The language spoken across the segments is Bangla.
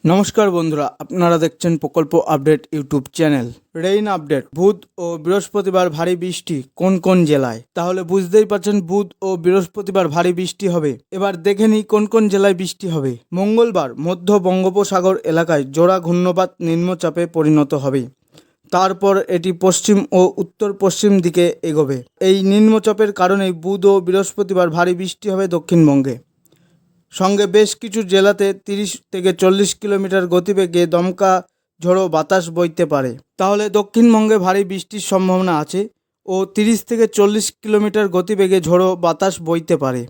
নমস্কার বন্ধুরা, আপনারা দেখছেন প্রকল্প update YouTube channel. Rain update. বুধ ও বৃহস্পতিবার ভারী বৃষ্টি কোন কোন জেলায়? তাহলে বুঝতেই পারছেন বুধ ও বৃহস্পতিবার ভারী বৃষ্টি হবে। এবার দেখে নিই কোন কোন জেলায় বৃষ্টি হবে। মঙ্গলবার মধ্য বঙ্গোপসাগর এলাকায় জোড়া ঘূর্ণিপাত নিম্নচাপে পরিণত হবে। তারপর এটি পশ্চিম ও উত্তর পশ্চিম দিকে এগোবে। এই নিম্নচাপের কারণেই বুধ ও বৃহস্পতিবার ভারী বৃষ্টি হবে দক্ষিণবঙ্গে। সঙ্গে বেশ কিছু জেলাতে 30 থেকে 40 কিলোমিটার গতিবেগে দমকা ঝোড়ো বাতাস বইতে পারে। তাহলে দক্ষিণবঙ্গে ভারী বৃষ্টির সম্ভাবনা আছে ও 30 থেকে 40 কিলোমিটার গতিবেগে ঝোড়ো বাতাস বইতে পারে।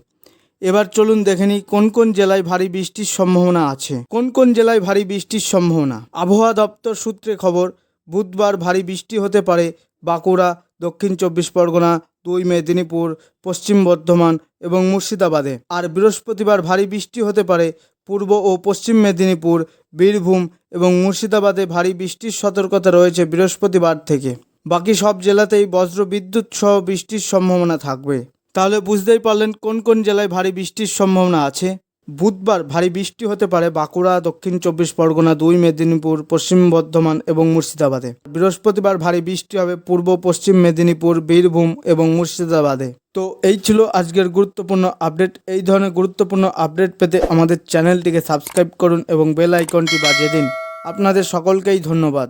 এবার চলুন দেখে নিই কোন কোন জেলায় ভারী বৃষ্টির সম্ভাবনা আছে। কোন কোন জেলায় ভারী বৃষ্টির সম্ভাবনা? আবহাওয়া দপ্তর সূত্রে খবর, বুধবার ভারী বৃষ্টি হতে পারে বাঁকুড়া, দক্ষিণ 24 পরগনা, 2 মেদিনীপুর, পশ্চিম বর্ধমান এবং মুর্শিদাবাদে। আর বৃহস্পতিবার ভারী বৃষ্টি হতে পারে পূর্ব ও পশ্চিম মেদিনীপুর, বীরভূম এবং মুর্শিদাবাদে। ভারী বৃষ্টির সতর্কতা রয়েছে বৃহস্পতিবার থেকে। বাকি সব জেলাতেই বজ্র বিদ্যুৎ সহ বৃষ্টির সম্ভাবনা থাকবে। তাহলে বুঝতেই পারলেন কোন কোন জেলায় ভারী বৃষ্টির সম্ভাবনা আছে। বুধবার ভারী বৃষ্টি হতে পারে বাঁকুড়া, দক্ষিণ 24 পরগনা, 2 মেদিনীপুর, পশ্চিম বর্ধমান এবং মুর্শিদাবাদে। বৃহস্পতিবার ভারী বৃষ্টি হবে পূর্ব পশ্চিম মেদিনীপুর, বীরভূম এবং মুর্শিদাবাদে। তো এই ছিল আজকের গুরুত্বপূর্ণ আপডেট। এই ধরনের গুরুত্বপূর্ণ আপডেট পেতে আমাদের চ্যানেলটিকে সাবস্ক্রাইব করুন এবং বেল আইকনটি বাজিয়ে দিন। আপনাদের সকলকেই ধন্যবাদ।